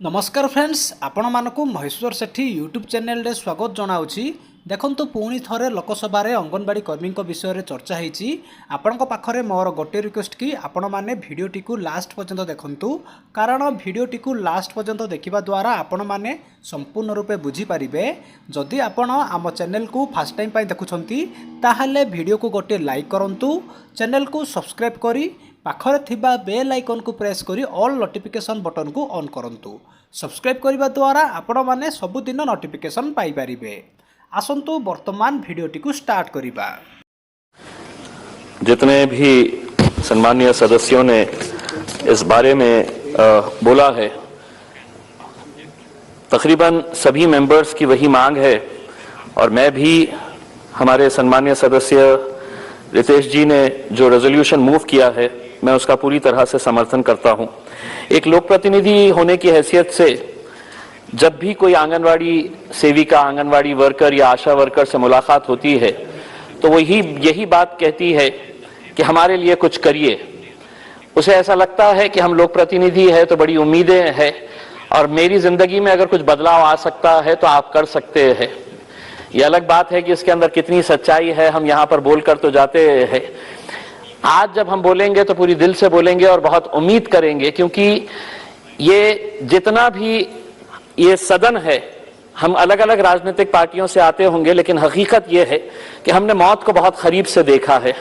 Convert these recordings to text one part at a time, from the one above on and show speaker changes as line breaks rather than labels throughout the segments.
नमस्कार फ्रेंड्स, आपण मानक महेश्वर सेठी यूट्यूब चैनल रे स्वागत जनाऊँगी। देखंतु पुणी थरे लोकसभा रे अंगनवाड़ी कर्मी विषय रे चर्चा होईची। आपण पाखरे मोर गोटे रिक्वेस्ट कि आपण माने भिडियोटी को लास्ट पर्यंत देखंतु, कारण भिडियोटी को लास्ट पर्यंत देखिबा द्वारा आपण माने संपूर्ण रूपे बुझी पारिबे। जदि आपण आम चैनल को फर्स्ट टाइम पाई देखुछंती ताहाले भिडियो को गोटे लाइक करंतु, चैनल को सब्सक्राइब करी पाखरे थिबा बेल आइकन को प्रेस करी ऑल नोटिफिकेशन बटन को ऑन करंतु। सब्सक्राइब करबा द्वारा आपण माने सबुदिन नोटिफिकेशन पाई पारिबे। आसंतु वर्तमान भिडियोटी को स्टार्ट करिबा।
जितने भी सम्मानीय सदस्यों ने इस बारे में बोला है, तकरीबन सभी मेंबर्स की वही मांग है और मैं भी हमारे सम्मानीय सदस्य रितेश जी ने जो रेजोल्यूशन मूव किया है मैं उसका पूरी तरह से समर्थन करता हूं। एक लोक प्रतिनिधि होने की हैसियत से जब भी कोई आंगनवाड़ी सेविका, आंगनवाड़ी वर्कर या आशा वर्कर से मुलाकात होती है तो वो यही बात कहती है कि हमारे लिए कुछ करिए। उसे ऐसा लगता है कि हम लोक प्रतिनिधि है तो बड़ी उम्मीदें हैं और मेरी जिंदगी में अगर कुछ बदलाव आ सकता है तो आप कर सकते हैं। ये अलग बात है कि इसके अंदर कितनी सच्चाई है, हम यहाँ पर बोलकर तो जाते हैं। आज जब हम बोलेंगे तो पूरी दिल से बोलेंगे और बहुत उम्मीद करेंगे, क्योंकि ये जितना भी ये सदन है, हम अलग अलग राजनीतिक पार्टियों से आते होंगे, लेकिन हकीकत ये है कि हमने मौत को बहुत करीब से देखा है।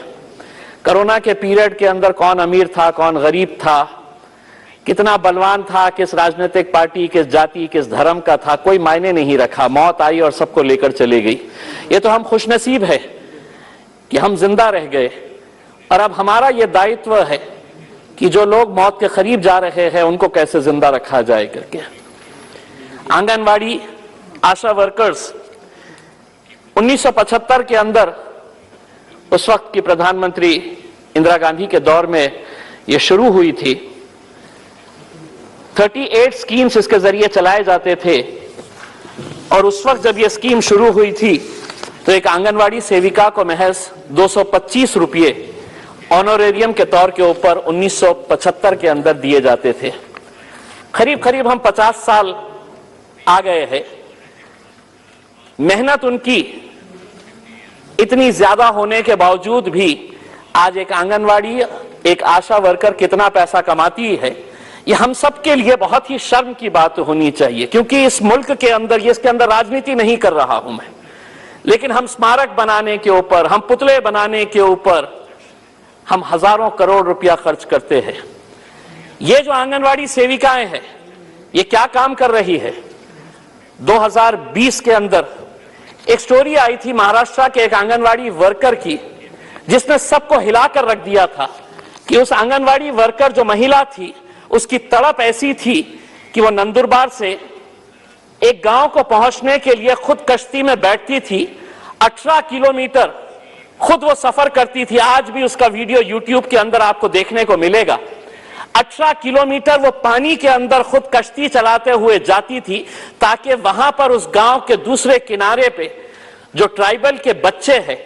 कोरोना के पीरियड के अंदर कौन अमीर था, कौन गरीब था, कितना बलवान था, किस राजनीतिक पार्टी, किस जाति, किस धर्म का था, कोई मायने नहीं रखा। मौत आई और सबको लेकर चली गई। ये तो हम खुशनसीब है कि हम जिंदा रह गए और अब हमारा ये दायित्व है कि जो लोग मौत के करीब जा रहे हैं उनको कैसे जिंदा रखा जाए करके। आंगनवाड़ी आशा वर्कर्स 1975 के अंदर उस वक्त की प्रधानमंत्री इंदिरा गांधी के दौर में ये शुरू हुई थी। 38 स्कीम्स इसके जरिए चलाए जाते थे और उस वक्त जब ये स्कीम शुरू हुई थी तो एक आंगनवाड़ी सेविका को महज 225 रुपये ऑनोरेरियम के तौर के ऊपर 1975 के अंदर दिए जाते थे। करीब करीब हम 50 साल आ गए हैं। मेहनत उनकी इतनी ज्यादा होने के बावजूद भी आज एक आंगनवाड़ी, एक आशा वर्कर कितना पैसा कमाती है, ये हम सब के लिए बहुत ही शर्म की बात होनी चाहिए। क्योंकि इस मुल्क के अंदर, इसके अंदर राजनीति नहीं कर रहा हूं मैं, लेकिन हम स्मारक बनाने के ऊपर, हम पुतले बनाने के ऊपर हम हजारों करोड़ रुपया खर्च करते हैं। ये जो आंगनवाड़ी सेविकाएं हैं, ये क्या काम कर रही है? 2020 के अंदर एक स्टोरी आई थी महाराष्ट्र के एक आंगनवाड़ी वर्कर की, जिसने सबको हिलाकर रख दिया था कि उस आंगनवाड़ी वर्कर जो महिला थी, उसकी तड़प ऐसी थी कि वो नंदुरबार से एक गांव को पहुंचने के लिए खुद कश्ती में बैठती थी। 18 किलोमीटर खुद वो सफर करती थी। आज भी उसका वीडियो YouTube के अंदर आपको देखने को मिलेगा। 18 किलोमीटर वो पानी के अंदर खुद कश्ती चलाते हुए जाती थी ताकि वहां पर उस गांव के दूसरे किनारे पे जो ट्राइबल के बच्चे हैं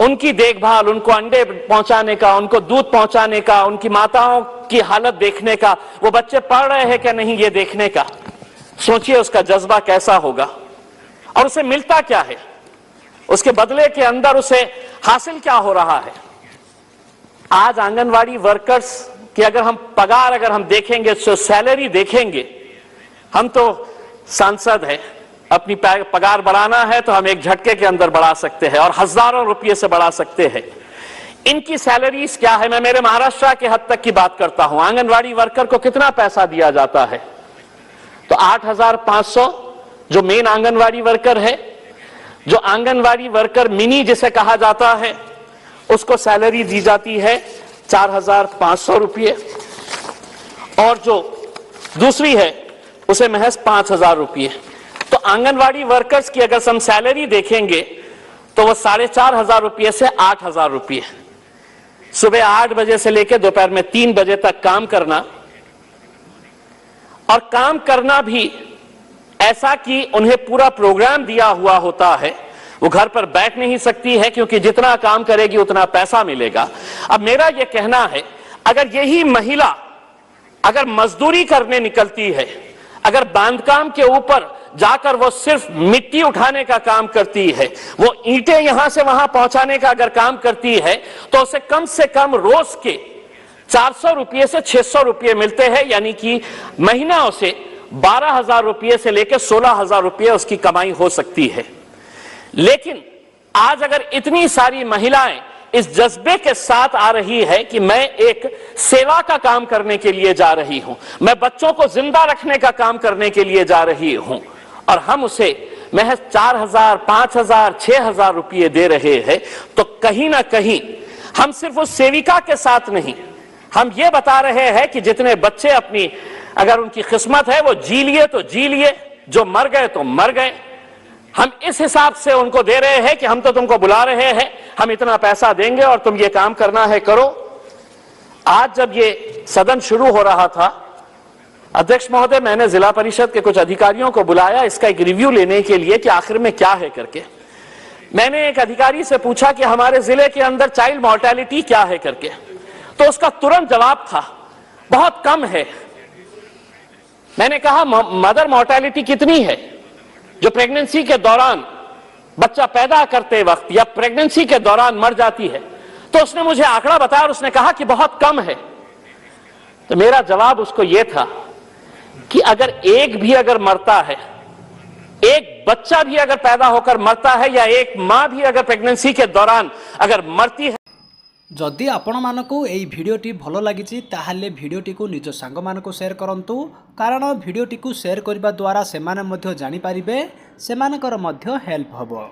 उनकी देखभाल, उनको अंडे पहुंचाने का, उनको दूध पहुंचाने का, उनकी माताओं की हालत देखने का, वो बच्चे पढ़ रहे हैं क्या नहीं ये देखने का। सोचिए उसका जज्बा कैसा होगा। और उसे मिलता क्या है, उसके बदले के अंदर उसे हासिल क्या हो रहा है। आज आंगनवाड़ी वर्कर्स की अगर हम पगार अगर देखेंगे, तो सैलरी देखेंगे, हम तो सांसद हैं, अपनी पगार बढ़ाना है तो हम एक झटके के अंदर बढ़ा सकते हैं और हजारों रुपये से बढ़ा सकते हैं। इनकी सैलरीज क्या है? मैं मेरे महाराष्ट्र के हद तक की बात करता हूं। आंगनवाड़ी वर्कर को कितना पैसा दिया जाता है? तो 8,500 जो मेन आंगनवाड़ी वर्कर है, जो आंगनवाड़ी वर्कर मिनी जिसे कहा जाता है, उसको सैलरी दी जाती है 4,500 रुपये और जो दूसरी है उसे महज 5,000 रुपये। तो आंगनवाड़ी वर्कर्स की अगर हम सैलरी देखेंगे तो वो 4,500 रुपये से 8,000 रुपये। सुबह 8 बजे से लेकर दोपहर में 3 बजे तक काम करना, और काम करना भी ऐसा कि उन्हें पूरा प्रोग्राम दिया हुआ होता है। वो घर पर बैठ नहीं सकती है क्योंकि जितना काम करेगी उतना पैसा मिलेगा। अब मेरा यह कहना है, अगर यही महिला अगर मजदूरी करने निकलती है, अगर बांधकाम के ऊपर जाकर वो सिर्फ मिट्टी उठाने का काम करती है, वो ईंटें यहां से वहां पहुंचाने का अगर काम करती है, तो उसे कम से कम रोज के 400 रुपये से 600 रुपये मिलते हैं, यानी कि महीना उसे 12,000 रुपये से लेकर 16,000 रुपये उसकी कमाई हो सकती है। लेकिन आज अगर इतनी सारी महिलाएं इस जज्बे के साथ आ रही है कि मैं एक सेवा का काम करने के लिए जा रही हूं, मैं बच्चों को जिंदा रखने का काम करने के लिए जा रही हूं, और हम उसे महज 4,000, 5,000, 6,000 रुपये दे रहे हैं, तो कहीं ना कहीं हम सिर्फ उस सेविका के साथ नहीं, हम ये बता रहे हैं कि जितने बच्चे अपनी, अगर उनकी किस्मत है वो जी लिए तो जी लिए, जो मर गए तो मर गए, हम इस हिसाब से उनको दे रहे हैं कि हम तो तुमको बुला रहे हैं, हम इतना पैसा देंगे और तुम ये काम करना है करो। आज जब ये सदन शुरू हो रहा था, अध्यक्ष महोदय, मैंने जिला परिषद के कुछ अधिकारियों को बुलाया इसका एक रिव्यू लेने के लिए कि आखिर में क्या है करके। मैंने एक अधिकारी से पूछा कि हमारे जिले के अंदर चाइल्ड मॉर्टेलिटी क्या है करके, तो उसका तुरंत जवाब था बहुत कम है। मैंने कहा मदर मॉर्टेलिटी कितनी है, जो प्रेगनेंसी के दौरान बच्चा पैदा करते वक्त या प्रेगनेंसी के दौरान मर जाती है, तो उसने मुझे आंकड़ा बताया और उसने कहा कि बहुत कम है। तो मेरा जवाब उसको यह था कि अगर एक भी अगर मरता है, एक बच्चा भी अगर पैदा होकर मरता है, या एक मां भी अगर प्रेगनेंसी के दौरान अगर मरती है।
जदि आपण मानकु एई भिडियोटी भलो लागिछि ताहाले भिडियोटी को निज सांग मानकु शेयर करंतु, कारण भिडियोटी को शेयर करबा द्वारा सेमाने मध्य जानि पारिबे, सेमानकर मध्य हेल्प हबो।